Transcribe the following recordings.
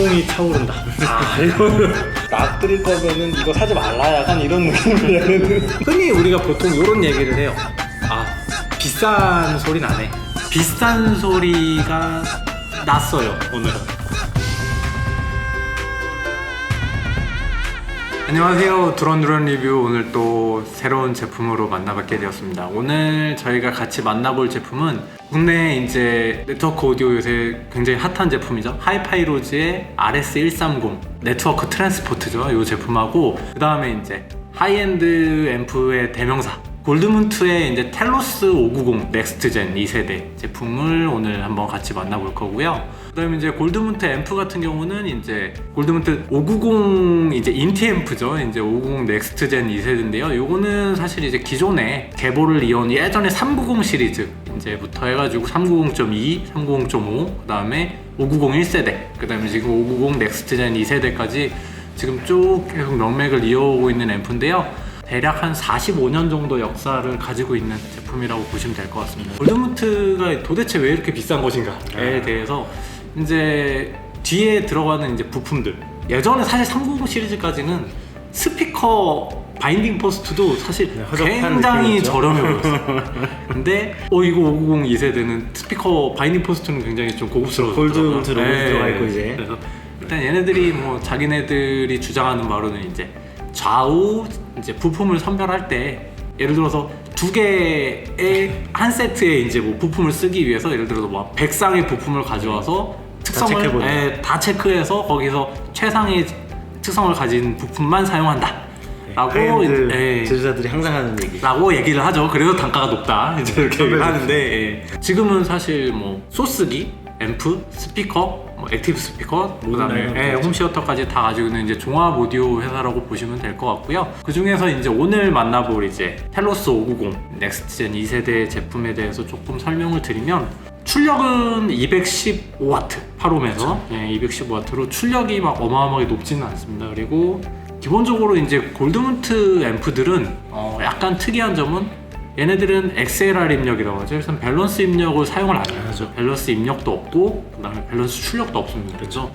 통이 차오른다. 이거 락 끓일 거면은 이거 사지 말라 약간 이런 느낌이에요. 흔히 우리가 보통 이런 얘기를 해요. 비싼 소리 나네. 비싼 소리가 났어요 오늘은. 안녕하세요, 두런두런 리뷰. 오늘 또 새로운 제품으로 만나뵙게 되었습니다. 오늘 저희가 같이 만나볼 제품은 국내 이제 네트워크 오디오 요새 굉장히 핫한 제품이죠. 하이파이로즈의 RS130 네트워크 트랜스포트죠. 이 제품하고 그 다음에 이제 하이엔드 앰프의 대명사 골드문트의 이제 텔로스 590 넥스트젠 2세대 제품을 오늘 한번 같이 만나볼 거고요. 그 다음에 이제 골드문트 앰프 같은 경우는 이제 골드문트 590 이제 인티 앰프죠. 이제 590 넥스트젠 2세대인데요. 요거는 사실 이제 기존에 계보를 이어온 예전에 390 시리즈 이제부터 해가지고 390.2, 390.5, 그 다음에 590 1세대, 그 다음에 지금 590 넥스트젠 2세대까지 지금 쭉 계속 명맥을 이어오고 있는 앰프인데요. 대략 한 45년 정도 역사를 가지고 있는 제품이라고 보시면 될 것 같습니다. 골드문트가 도대체 왜 이렇게 비싼 것인가에 대해서 이제 뒤에 들어가는 이제 부품들, 예전에 사실 390 시리즈까지는 스피커 바인딩 포스트도 사실 굉장히 저렴해 보였어요. 근데 이거 590 2세대는 스피커 바인딩 포스트는 굉장히 좀 고급스러워졌더라고요. 골드문트로 들어가 있고 이제. 그래서 일단 얘네들이 뭐 자기네들이 주장하는 바로는 이제 좌우 이제 부품을 선별할 때 예를 들어서 두 개의 한 세트에 이제 뭐 부품을 쓰기 위해서 예를 들어서 뭐 100쌍의 부품을 가져와서 특성을 다 체크해서 거기서 최상의 특성을 가진 부품만 사용한다 라고 제조사들이 항상 하는 얘기 라고 얘기를 하죠. 그래서 단가가 높다 이제 이렇게 얘기를 하는데 지금은 사실 뭐 소스기, 앰프, 스피커, 뭐 액티브 스피커, 그다음에 홈시어터까지 다 가지고 있는 이제 종합 오디오 회사라고 보시면 될 것 같고요. 그 중에서 이제 오늘 만나볼 이제 텔로스 590 넥스트젠 2세대 제품에 대해서 조금 설명을 드리면 출력은 215W 8옴에서 215W로 출력이 막 어마어마하게 높지는 않습니다. 그리고 기본적으로 이제 골드문트 앰프들은 약간 특이한 점은 얘네들은 XLR 입력이라고 하죠. 그래서 밸런스 입력을 사용을 안 해요. 그렇죠. 밸런스 입력도 없고 그 다음에 밸런스 출력도 없습니다. 그래서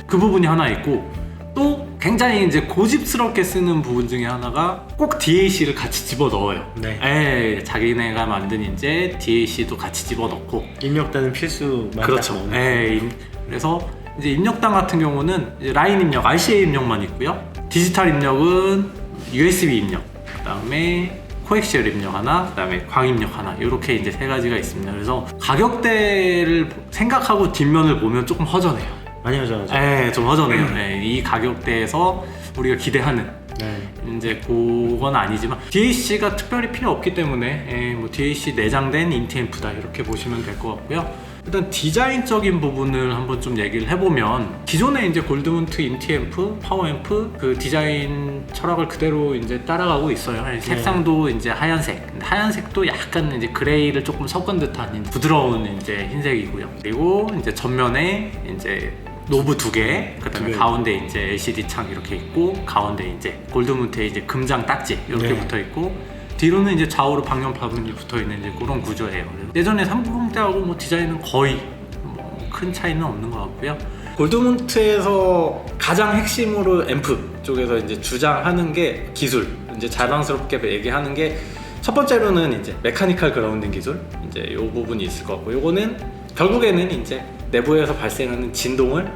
그 부분이 하나 있고 또 굉장히 이제 고집스럽게 쓰는 부분 중에 하나가 꼭 DAC를 같이 집어넣어요. 자기네가 만든 이제 DAC도 같이 집어넣고 입력단은 필수만. 그렇죠. 그래서 이제 입력단 같은 경우는 이제 라인 입력, RCA 입력만 있고요. 디지털 입력은 USB 입력, 그 다음에 코엑시얼 입력 하나, 그 다음에 광 입력 하나, 이렇게 이제 세 가지가 있습니다. 그래서 가격대를 생각하고 뒷면을 보면 조금 허전해요. 많이 허전하죠. 좀 허전해요. 이 가격대에서 우리가 기대하는 이제 그건 아니지만 DAC가 특별히 필요 없기 때문에 뭐 DAC 내장된 인티 앰프다 이렇게 보시면 될 것 같고요. 일단 디자인적인 부분을 한번 좀 얘기를 해보면 기존에 이제 골드문트 인티 앰프, 파워 앰프 그 디자인 철학을 그대로 이제 따라가고 있어요. 색상도 이제 하얀색, 하얀색도 약간 이제 그레이를 조금 섞은 듯한 부드러운 이제 흰색이고요. 그리고 이제 전면에 이제 노브 두 개, 그다음에 가운데 이제 LCD 창 이렇게 있고 가운데 이제 골드문트의 이제 금장 딱지 이렇게 붙어 있고. 뒤로는 이제 좌우로 방열판이 붙어있는 이제 그런 구조예요. 예전에 390 때하고 뭐 디자인은 거의 뭐 큰 차이는 없는 것 같고요. 골드문트에서 가장 핵심으로 앰프 쪽에서 이제 주장하는 게 기술, 이제 자랑스럽게 얘기하는 게 첫 번째로는 이제 메카니컬 그라운딩 기술, 이제 이 부분이 있을 것 같고, 요거는 결국에는 이제 내부에서 발생하는 진동을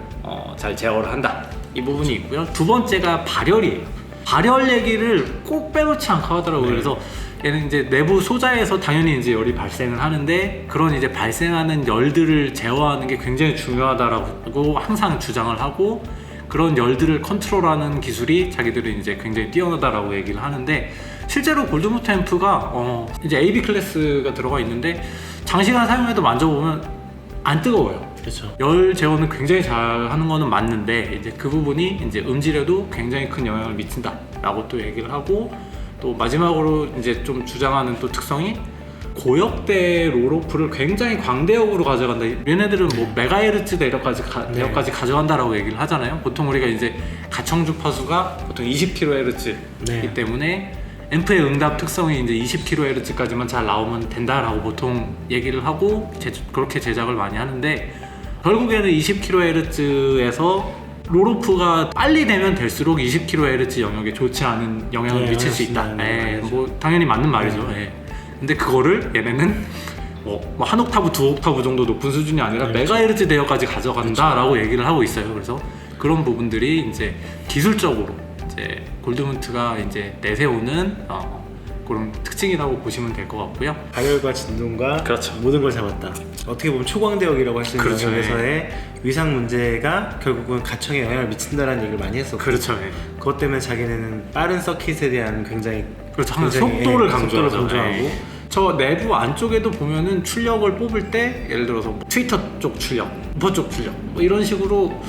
잘 제어를 한다. 이 부분이 있고요. 두 번째가 발열이에요. 발열 얘기를 꼭 빼놓지 않고 하더라고요. 그래서 얘는 이제 내부 소자에서 당연히 이제 열이 발생을 하는데 그런 이제 발생하는 열들을 제어하는 게 굉장히 중요하다라고 항상 주장을 하고 그런 열들을 컨트롤하는 기술이 자기들은 이제 굉장히 뛰어나다라고 얘기를 하는데 실제로 골드문트 앰프가 이제 AB 클래스가 들어가 있는데 장시간 사용해도 만져보면 안 뜨거워요. 그렇죠. 열 제어는 굉장히 잘 하는 거는 맞는데 이제 그 부분이 이제 음질에도 굉장히 큰 영향을 미친다라고 또 얘기를 하고 또 마지막으로 이제 좀 주장하는 또 특성이 고역대 롤오프를 굉장히 광대역으로 가져간다. 얘네들은 뭐 메가헤르츠 대역까지 가져간다라고 얘기를 하잖아요. 보통 우리가 이제 가청주 파수가 보통 20kHz이기 때문에 앰프의 응답 특성이 이제 20kHz까지만 잘 나오면 된다라고 보통 얘기를 하고 그렇게 제작을 많이 하는데 결국에는 20kHz에서 롤오프가 빨리 되면 될수록 20kHz 영역에 좋지 않은 영향을 네, 미칠 수 있다. 네, 뭐 당연히 맞는 말이죠. 근데 그거를 얘네는 뭐 한 옥타브, 두 옥타브 정도 높은 수준이 아니라 그렇죠. 메가헤르츠 대역까지 가져간다라고 얘기를 하고 있어요. 그래서 그런 부분들이 이제 기술적으로 이제 골드문트가 이제 내세우는 그런 특징이라고 보시면 될 것 같고요. 가열과 진동과 그렇죠. 모든 걸 잡았다. 어떻게 보면 초광대역이라고 할 수 있는 그렇죠. 영역에서의 위상 문제가 결국은 가청에 영향을 미친다라는 얘기를 많이 했었고, 그렇죠. 그것 때문에 자기네는 빠른 서킷에 대한 굉장히 그렇죠. 항상 굉장히, 속도를 속도를 강조하죠. 강조하고 저 내부 안쪽에도 보면은 출력을 뽑을 때 예를 들어서 뭐 트위터 쪽 출력, 우퍼 쪽 출력 뭐 이런 식으로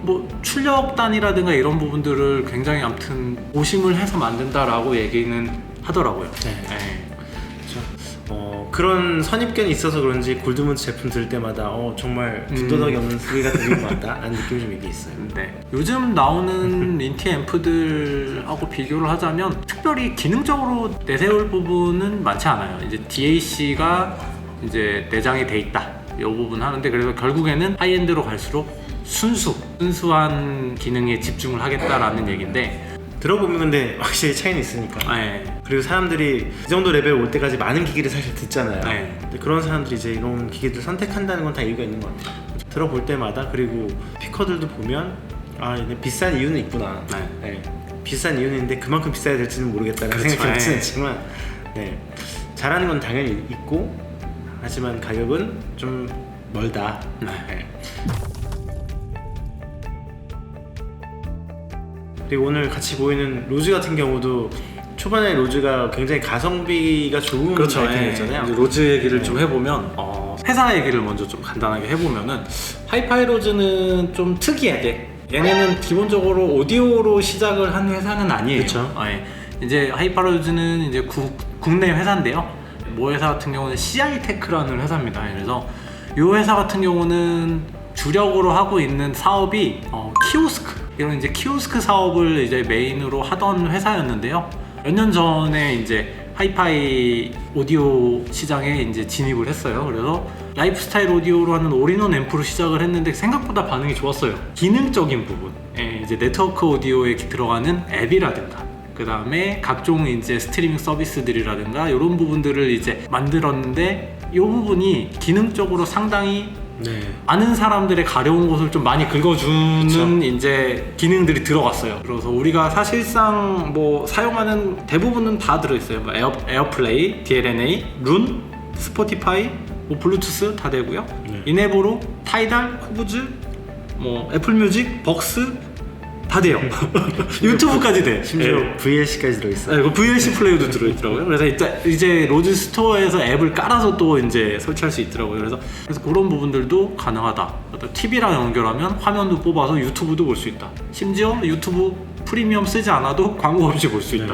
뭐 출력단이라든가 이런 부분들을 굉장히 아무튼 오심을 해서 만든다라고 얘기는 하더라고요. 네. 그런 선입견이 있어서 그런지 골드문트 제품 들 때마다 정말 군더더기 없는 소리가 들리는 것 같다 라는 느낌이 좀 이게 있어요. 네. 요즘 나오는 인티 앰프들하고 비교를 하자면 특별히 기능적으로 내세울 부분은 많지 않아요. 이제 DAC가 이제 내장이 돼 있다 이 부분 하는데, 그래서 결국에는 하이엔드로 갈수록 순수한 기능에 집중을 하겠다라는 얘기인데, 들어보면 근데 확실히 차이는 있으니까. 네. 그리고 사람들이 이 정도 레벨 올 때까지 많은 기기를 사실 듣잖아요. 네. 근데 그런 사람들이 이제 이런 기기들 선택한다는 건 다 이유가 있는 것 같아요. 들어볼 때마다, 그리고 스피커들도 보면 얘네 비싼 이유는 있구나. 네. 비싼 이유는 있는데 그만큼 비싸야 될지는 모르겠다는 그렇죠. 생각이 들지는 않지만, 잘하는 건 당연히 있고, 하지만 가격은 좀 멀다. 네. 그리고 오늘 같이 보이는 로즈 같은 경우도 초반에 로즈가 굉장히 가성비가 좋은 아이템이었잖아요. 이제 로즈 얘기를 좀 해보면 회사 얘기를 먼저 좀 간단하게 해보면은 하이파이 로즈는 좀 특이하게 얘네는 기본적으로 오디오로 시작을 한 회사는 아니에요. 그쵸. 이제 하이파이 로즈는 이제 국내 회사인데요. 모 회사 같은 경우는 CI테크라는 회사입니다. 그래서 이 회사 같은 경우는 주력으로 하고 있는 사업이 키오스크, 이런 이제 키오스크 사업을 이제 메인으로 하던 회사였는데요. 몇 년 전에 이제 하이파이 오디오 시장에 이제 진입을 했어요. 그래서 라이프스타일 오디오로 하는 올인원 앰프로 시작을 했는데 생각보다 반응이 좋았어요. 기능적인 부분, 이제 네트워크 오디오에 들어가는 앱이라든가, 그 다음에 각종 이제 스트리밍 서비스들이라든가 이런 부분들을 이제 만들었는데, 이 부분이 기능적으로 상당히 많은 사람들의 가려운 곳을 좀 많이 긁어주는 그쵸. 이제 기능들이 들어갔어요. 그래서 우리가 사실상 뭐 사용하는 대부분은 다 들어있어요. 뭐 에어플레이, DLNA, 룬, 스포티파이, 뭐 블루투스 다 되고요. 인앱으로 타이달, 코브즈, 뭐 애플뮤직, 벅스 다 돼요. 유튜브까지 돼. 심지어 VLC까지 들어있어요. VLC 플레이어도 들어있더라고요. 그래서 이제 로즈 스토어에서 앱을 깔아서 또 이제 설치할 수 있더라고요. 그래서 그런 부분들도 가능하다. TV랑 연결하면 화면도 뽑아서 유튜브도 볼 수 있다. 심지어 유튜브 프리미엄 쓰지 않아도 광고 없이 볼 수 있다.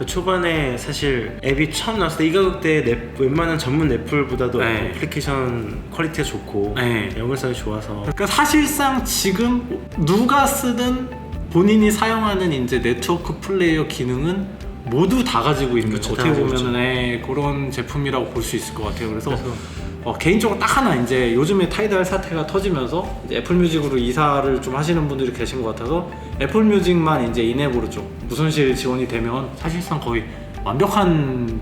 초반에 사실 앱이 처음 나왔을 때 이 가격대에 웬만한 전문 넷플보다도 네. 애플리케이션 퀄리티가 좋고 연결성이 좋아서, 그러니까 사실상 지금 누가 쓰든 본인이 사용하는 이제 네트워크 플레이어 기능은 모두 다 가지고 있는, 그렇죠, 어떻게 다 가지고 보면 그런 제품이라고 볼 수 있을 것 같아요. 그래서 개인적으로 딱 하나, 이제 요즘에 타이달 사태가 터지면서 이제 애플뮤직으로 이사를 좀 하시는 분들이 계신 것 같아서 애플뮤직만 이제 인앱으로 좀 무손실 지원이 되면 사실상 거의 완벽한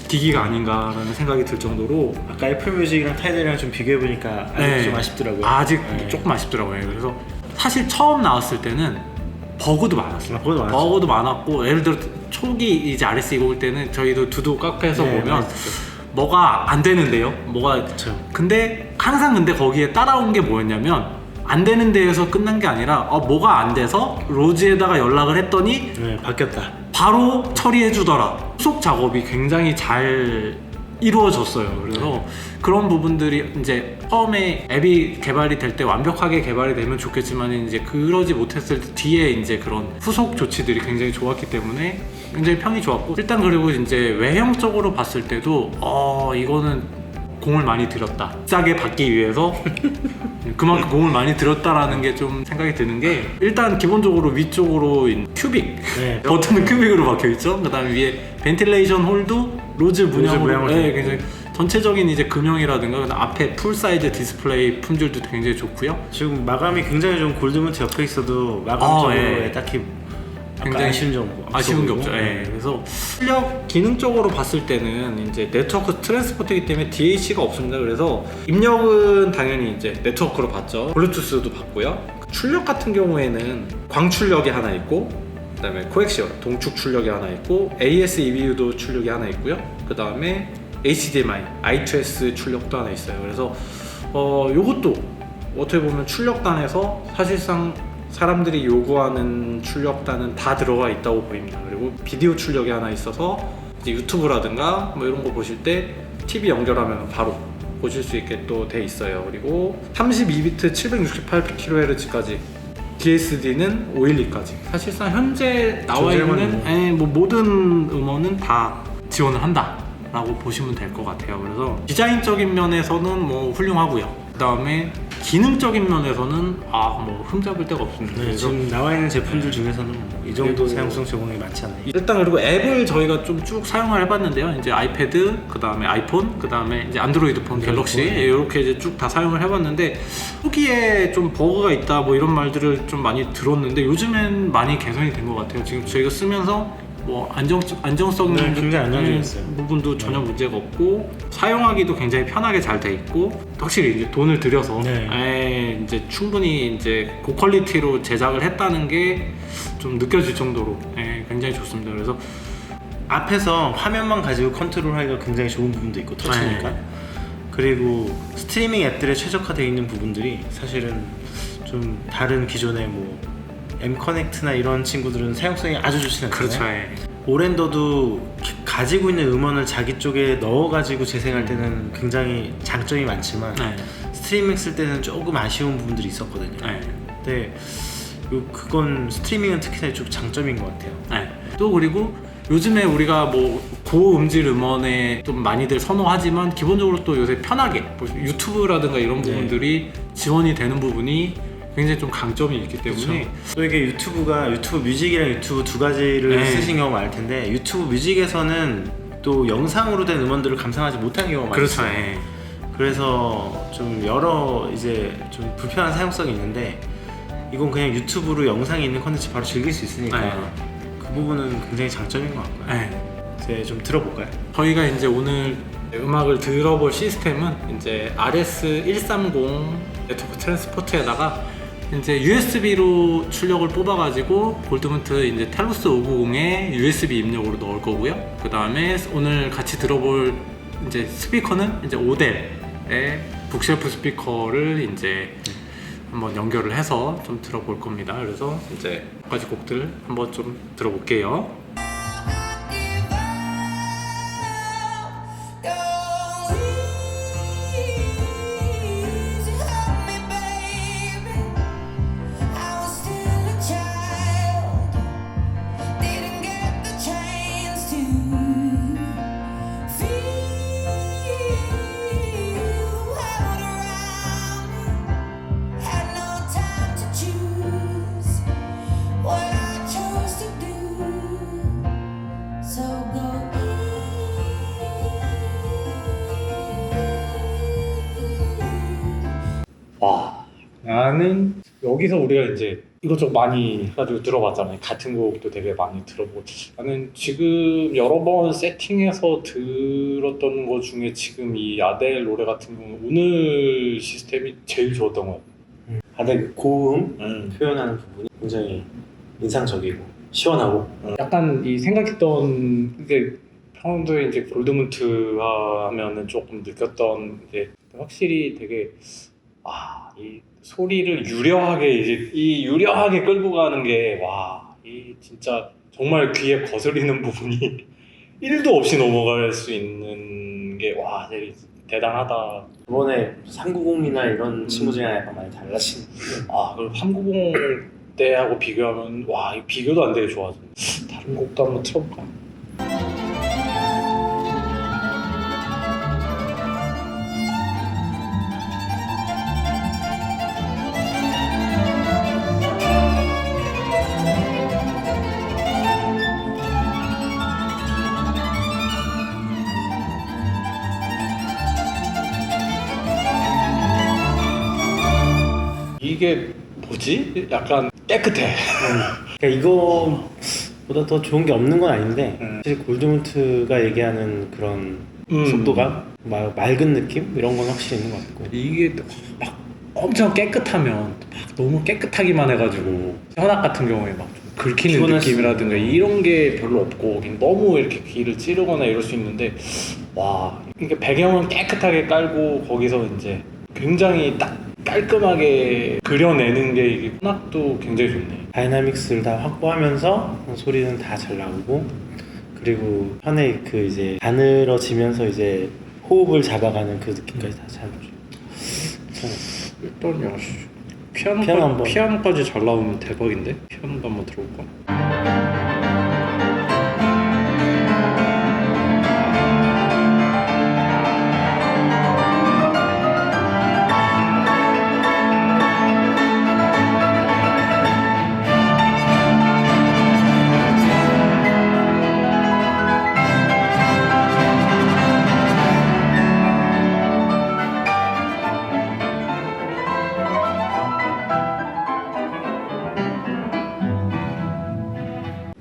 기기가 아닌가라는 생각이 들 정도로, 아까 애플뮤직이랑 타이달이랑 좀 비교해보니까 아직 좀 아쉽더라고요. 아직 조금 아쉽더라고요. 그래서 사실 처음 나왔을 때는 버그도 많았어요. 버그도 많았고, 예를 들어 초기 이제 RS 이거 올 때는 저희도 두두 카페에서 보면 뭐가 안 되는데요. 근데 항상 근데 거기에 따라온 게 뭐였냐면, 안 되는 데에서 끝난 게 아니라 뭐가 안 돼서 로즈에다가 연락을 했더니 바뀌었다. 바로 처리해 주더라. 후속 작업이 굉장히 잘 이루어졌어요. 그래서 그런 부분들이 이제 처음에 앱이 개발이 될 때 완벽하게 개발이 되면 좋겠지만, 이제 그러지 못했을 때 뒤에 이제 그런 후속 조치들이 굉장히 좋았기 때문에 굉장히 평이 좋았고, 일단 그리고 이제 외형적으로 봤을 때도 이거는 공을 많이 들였다. 싸게 받기 위해서 그만큼 공을 많이 들였다라는 게 좀 생각이 드는 게, 일단 기본적으로 위쪽으로 큐빅 버튼은 큐빅으로 박혀 있죠. 그다음에 위에 벤틸레이션 홀도 로즈 문양으로 굉장히 전체적인 이제 금형이라든가 앞에 풀 사이즈 디스플레이 품질도 굉장히 좋고요. 지금 마감이 굉장히 좀 골드문트 옆에 있어도 마감적으로 예. 딱히 굉장히 아쉬운 게 없죠. 예. 그래서 출력 기능적으로 봤을 때는 이제 네트워크 트랜스포트이기 때문에 DAC가 없습니다. 그래서 입력은 당연히 이제 네트워크로 받죠. 블루투스도 받고요. 출력 같은 경우에는 광출력이 하나 있고, 그다음에 코엑시언 동축 출력이 하나 있고, AS EBU도 출력이 하나 있고요. 그다음에 HDMI, I2S 출력도 하나 있어요. 그래서 요것도 어떻게 보면 출력단에서 사실상 사람들이 요구하는 출력단은 다 들어가 있다고 보입니다. 그리고 비디오 출력이 하나 있어서 이제 유튜브라든가 뭐 이런 거 보실 때 TV 연결하면 바로 보실 수 있게 또 돼 있어요. 그리고 32비트 768kHz까지, DSD는 512까지. 사실상 현재 나와 있는 뭐 모든 음원은 다 지원을 한다라고 보시면 될 것 같아요. 그래서 디자인적인 면에서는 뭐 훌륭하고요. 그 다음에 기능적인 면에서는 뭐 흠잡을 데가 없습니다. 네, 지금 나와 있는 제품들 중에서는 뭐 이 정도 사용성 제공이 많지 않아요. 일단 그리고 앱을 저희가 좀 쭉 사용을 해봤는데요. 이제 아이패드, 그 다음에 아이폰, 그 다음에 이제 안드로이드 폰, 갤럭시 이렇게 이제 쭉 다 사용을 해봤는데 초기에 좀 버그가 있다 뭐 이런 말들을 좀 많이 들었는데 요즘엔 많이 개선이 된 것 같아요. 지금 저희가 쓰면서 뭐 안정성 굉장히 안정적이었어요. 부분도 전혀 문제가 없고 사용하기도 굉장히 편하게 잘 돼 있고, 확실히 이제 돈을 들여서 이제 충분히 이제 고퀄리티로 제작을 했다는 게 좀 느껴질 정도로 굉장히 좋습니다. 그래서 앞에서 화면만 가지고 컨트롤하기가 굉장히 좋은 부분도 있고 터치니까 그리고 스트리밍 앱들에 최적화되어 있는 부분들이 사실은 좀 다른 기존의 뭐 M-커넥트나 이런 친구들은 사용성이 아주 좋지 않잖아요. 그렇죠. 오랜더도 가지고 있는 음원을 자기 쪽에 넣어가지고 재생할 때는 굉장히 장점이 많지만 스트리밍 쓸 때는 조금 아쉬운 부분들이 있었거든요. 근데 그건 스트리밍은 특히나 좀 장점인 것 같아요. 또 그리고 요즘에 우리가 뭐 고음질 음원에 좀 많이들 선호하지만 기본적으로 또 요새 편하게 뭐 유튜브라든가 이런 부분들이 지원이 되는 부분이 굉장히 좀 강점이 있기 때문에 또 이게 유튜브 뮤직이랑 유튜브 두 가지를 쓰신 경우가 많을 텐데 유튜브 뮤직에서는 또 영상으로 된 음원들을 감상하지 못하는 경우가 많아요. 그렇죠. 그래서 좀 여러 이제 좀 불편한 사용성이 있는데 이건 그냥 유튜브로 영상이 있는 컨텐츠 바로 즐길 수 있으니까 그 부분은 굉장히 장점인 것 같고요. 이제 좀 들어볼까요? 저희가 이제 오늘 음악을 들어볼 시스템은 이제 RS130 네트워크 트랜스포트에다가 이제 USB로 출력을 뽑아가지고 골드문트 이제 텔루스 590에 USB 입력으로 넣을 거고요. 그 다음에 오늘 같이 들어볼 이제 스피커는 이제 오델의 북쉘프 스피커를 이제 한번 연결을 해서 좀 들어볼 겁니다. 그래서 이제 몇 가지 곡들 한번 좀 들어볼게요. 나는 여기서 우리가 이제 이것저것 많이 해가지고 들어봤잖아요. 같은 곡도 되게 많이 들어보고, 나는 지금 여러 번 세팅해서 들었던 것 중에 지금 이 아델 노래 같은 경우는 오늘 시스템이 제일 좋았던 것 같아요. 아델 고음 표현하는 부분이 굉장히 인상적이고 시원하고 약간 이 생각했던 게 평소에 이제 골드문트 하면은 조금 느꼈던 게 확실히 되게 이 소리를 유려하게 유려하게 끌고 가는 게 이 진짜 정말 귀에 거슬리는 부분이 1도 없이 넘어갈 수 있는 게 되게 대단하다. 이번에 390이나 이런 친구들이랑 약간 많이 달라진. 그리고 390 때하고 비교하면 이 비교도 안 되게 좋아져. 다른 곡도 한번 틀어볼까? 이게 뭐지? 약간 깨끗해. 그러니까 이거보다 더 좋은 게 없는 건 아닌데 사실 골드문트가 얘기하는 그런 속도감, 맑은 느낌 이런 건 확실히 있는 것 같고 이게 막 엄청 깨끗하면 막 너무 깨끗하기만 해가지고 현악 같은 경우에 막 좀 긁히는 피곤할 수 느낌이라든가 이런 게 별로 없고 그냥 너무 이렇게 귀를 찌르거나 이럴 수 있는데 와 이게 배경은 깨끗하게 깔고 거기서 이제 굉장히 딱 깔끔하게 그려내는 게 이게 현악도 굉장히 좋네. 다이나믹스를 다 확보하면서 소리는 다 잘 나오고 그리고 현의 그 이제 가늘어지면서 이제 호흡을 잡아가는 그 느낌까지 다 잘 나죠. 일단 야 피아노 피아노까지 잘 나오면 대박인데? 피아노도 한번 들어볼까?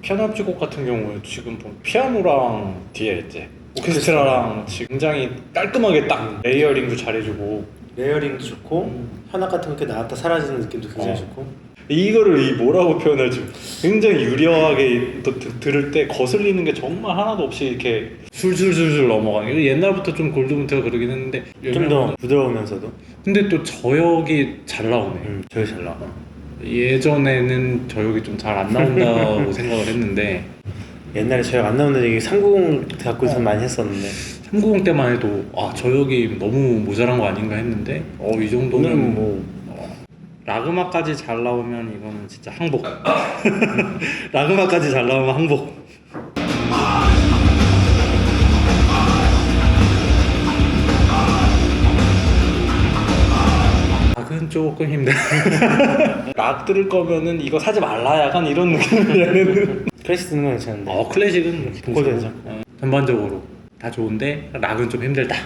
피아노 합주곡 같은 경우에 지금 보면 피아노랑 뒤에 이제 오케스트라랑 굉장히 깔끔하게 딱 레이어링도 잘해주고 레이어링도 좋고 현악 같은 게 나왔다 사라지는 느낌도 굉장히 좋고 이거를 이 뭐라고 표현하지? 굉장히 유려하게 또 들을 때 거슬리는 게 정말 하나도 없이 이렇게 술술술술 넘어가는 게 옛날부터 좀 골드문트가 그러긴 했는데 좀 더 부드러우면서도 근데 또 저역이 잘 나오네. 저기 잘 나와. 예전에는 저역이 좀 잘 안 나온다고 생각을 했는데 옛날에 저역 안 나오는 얘기 390 갖고서 많이 했었는데 390 때만 해도 아 저역이 너무 모자란 거 아닌가 했는데 이 정도는 오늘은 뭐 락음악까지 잘 나오면 이거는 진짜 항복. 락음악까지 잘 나오면 항복. 락은 조금 힘들어. 락 들을 거면은 이거 사지 말라 약간 이런 느낌이야. 클래식 듣는 건 괜찮은데 클래식은 보컬도 괜찮고 전반적으로 다 좋은데 락은 좀 힘들다.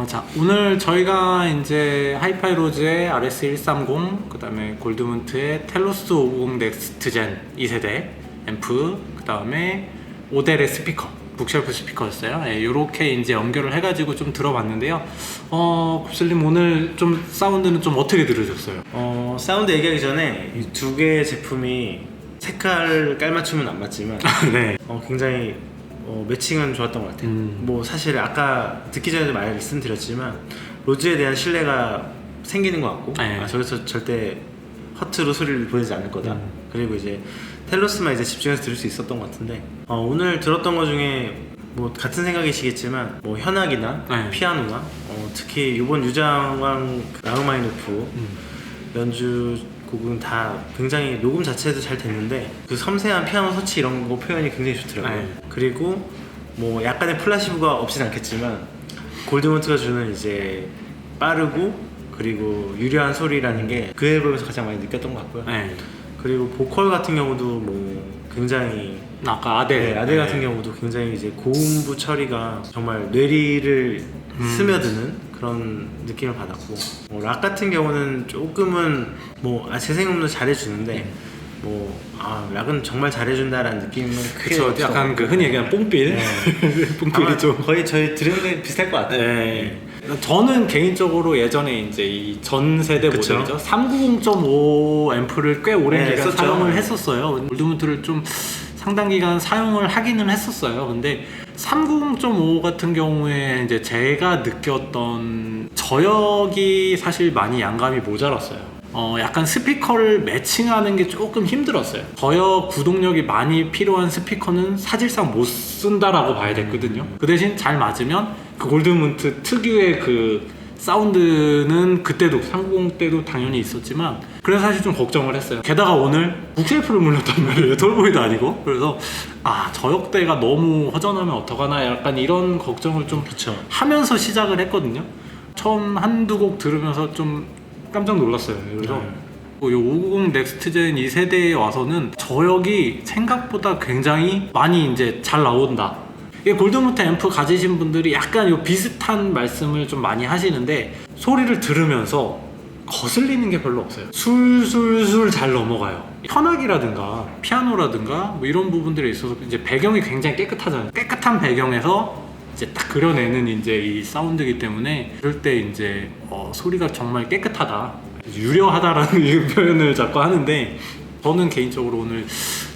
자 오늘 저희가 이제 하이파이로즈의 RS130 그 다음에 골드문트의 텔로스 550 넥스트젠 2세대 앰프 그 다음에 오델의 스피커 북쉘프 스피커였어요. 이렇게 이제 연결을 해가지고 좀 들어봤는데요. 곱슬님 오늘 좀 사운드는 좀 어떻게 들으셨어요? 사운드 얘기하기 전에 이 두 개의 제품이 색깔 깔맞춤은 안 맞지만 네. 굉장히 매칭은 좋았던 것 같아요. 뭐 사실 아까 듣기 전에도 말씀드렸지만 로즈에 대한 신뢰가 생기는 것 같고 네. 저기서 절대 허투루 소리를 보내지 않을 거다. 그리고 이제 텔로스만 이제 집중해서 들을 수 있었던 것 같은데 오늘 들었던 것 중에 뭐 같은 생각이시겠지만 뭐 현악이나 네. 피아노나 특히 이번 유장왕 라흐마니노프 연주 곡은 다 굉장히 녹음 자체도 잘 됐는데 그 섬세한 피아노 터치 이런 거 표현이 굉장히 좋더라고요. 네. 그리고 뭐 약간의 플라시브가 없진 않겠지만 골드문트가 주는 이제 빠르고 그리고 유려한 소리라는 게 그 앨범에서 가장 많이 느꼈던 것 같고요. 네. 그리고 보컬 같은 경우도 뭐 굉장히 아까 아델 아델 같은 경우도 굉장히 이제 고음부 처리가 정말 뇌리를 스며드는 그런 느낌을 받았고 락 같은 경우는 조금은 뭐 재생음도 잘해주는데 락은 정말 잘해준다라는 느낌은 크게 그쵸 약간 그 흔히 얘기하는 뽕필 뽕필이 좀 거의 저희 들은 게 비슷할 것 같아요. 네. 저는 개인적으로 예전에 이제 이 전 세대 그쵸. 모델이죠 390.5 앰프를 꽤 오랜 기간 썼죠. 사용을 했었어요. 골드문트를 좀 상당 기간 사용을 하기는 했었어요. 근데 390.5 같은 경우에 이제 제가 느꼈던 저역이 사실 많이 양감이 모자랐어요. 약간 스피커를 매칭하는 게 조금 힘들었어요. 저역 구동력이 많이 필요한 스피커는 사실상 못 쓴다라고 봐야 됐거든요. 그 대신 잘 맞으면 그 골드문트 특유의 그 사운드는 그때도 390 때도 당연히 있었지만 그래서 사실 좀 걱정을 했어요. 게다가 오늘 북쉘프를 물렸단 말이에요. 톨보이도 아니고. 그래서 저역대가 너무 허전하면 어떡하나 약간 이런 걱정을 좀 하면서 시작을 했거든요. 처음 한두 곡 들으면서 좀 깜짝 놀랐어요. 그래서 이 590 넥스트젠 2세대에 와서는 저역이 생각보다 굉장히 많이 이제 잘 나온다. 이게 골드모트 앰프 가지신 분들이 약간 요 비슷한 말씀을 좀 많이 하시는데 소리를 들으면서 거슬리는 게 별로 없어요. 술술술 잘 넘어가요. 현악이라든가 피아노라든가 뭐 이런 부분들에 있어서 이제 배경이 굉장히 깨끗하잖아요. 깨끗한 배경에서 이제 딱 그려내는 이제 이 사운드이기 때문에 그럴 때 이제 소리가 정말 깨끗하다, 유려하다라는 이 표현을 자꾸 하는데, 저는 개인적으로 오늘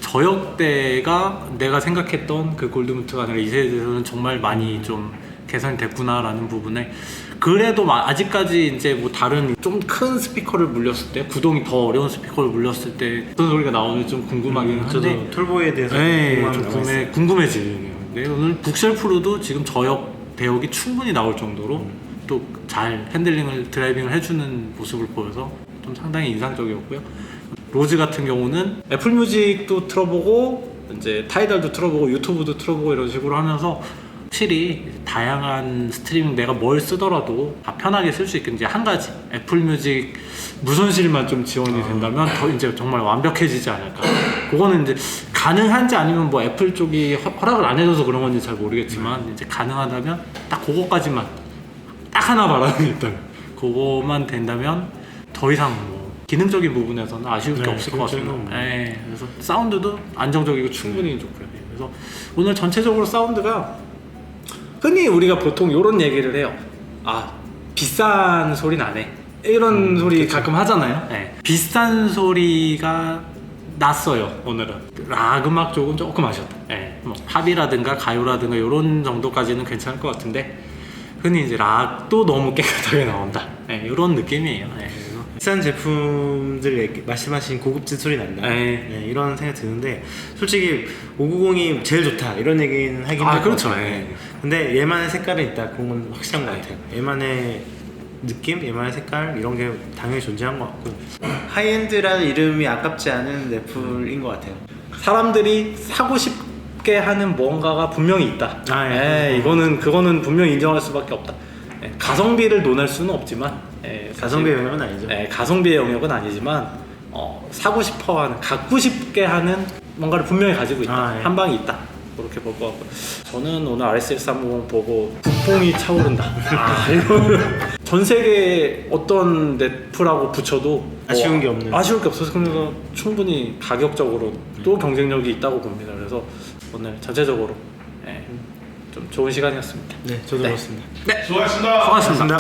저역대가 내가 생각했던 그 골드모트가 아니라 이 세대에서는 정말 많이 좀 개선이 됐구나라는 부분에, 그래도 아직까지 이제 뭐 다른 좀 큰 스피커를 물렸을 때, 구동이 더 어려운 스피커를 물렸을 때 어떤 소리가 나오는지 좀 궁금하긴 한데, 저도 톨보이에 대해서 네, 좀 궁금해지네요. 네, 오늘 북셀프로도 지금 저역 대역이 충분히 나올 정도로 또 잘 핸들링을 드라이빙을 해주는 모습을 보여서 좀 상당히 인상적이었고요. 로즈 같은 경우는 애플 뮤직도 틀어보고 이제 타이달도 틀어보고 유튜브도 틀어보고 이런 식으로 하면서 확실히 다양한 스트리밍 내가 뭘 쓰더라도 다 편하게 쓸 수 있게, 이제 한 가지 애플 뮤직 무손실만 좀 지원이 된다면 더 이제 정말 완벽해지지 않을까. 그거는 이제 가능한지 아니면 뭐 애플 쪽이 허락을 안 해줘서 그런 건지 잘 모르겠지만, 이제 가능하다면 딱 그거까지만, 딱 하나 바라는 게 있다면 그거만 된다면 더 이상 뭐 기능적인 부분에서는 아쉬울 게 없을 것 같습니다. 네, 그래서 사운드도 안정적이고 충분히 좋고요. 그래서 오늘 전체적으로 사운드가, 흔히 우리가 보통 이런 얘기를 해요. 아, 비싼 소리 나네, 이런 소리 그쵸. 가끔 하잖아요. 네. 비싼 소리가 났어요. 오늘은 락 음악 쪽은 조금 아쉬웠다. 네. 뭐 팝이라든가 가요라든가 이런 정도까지는 괜찮을 것 같은데, 흔히 이제 락도 너무 깨끗하게 나온다. 네, 이런 느낌이에요. 네. 비싼 제품들 말씀하신 고급진 소리 난다. 네, 이런 생각이 드는데, 솔직히 590이 제일 좋다 이런 얘기는 하긴 할 것 그렇죠. 같아요. 네. 근데 얘만의 색깔은 있다, 그건 확실한 것 같아요. 얘만의 느낌, 얘만의 색깔, 이런 게 당연히 존재한 것 같고, 하이엔드라는 이름이 아깝지 않은 애플인 것 같아요. 사람들이 사고 싶게 하는 뭔가가 분명히 있다. 그거는 분명히 인정할 수밖에 없다. 가성비를 논할 수는 없지만, 가성비의 영역은 아니죠. 가성비의 영역은 아니지만 사고 싶어하는, 갖고 싶게 하는 뭔가를 분명히 가지고 있다. 한 방이 있다. 그렇게 볼 것 같고, 저는 오늘 RS1350 보고 국뽕이 차오른다. 전 세계 어떤 넷플하고 붙여도 아쉬운 게 없는. 아쉬울 게 없어서, 그래서 충분히 가격적으로 또 경쟁력이 있다고 봅니다. 그래서 오늘 전체적으로 좀 좋은 시간이었습니다. 네, 저도 그렇습니다. 네, 수고하셨습니다. 수고하셨습니다.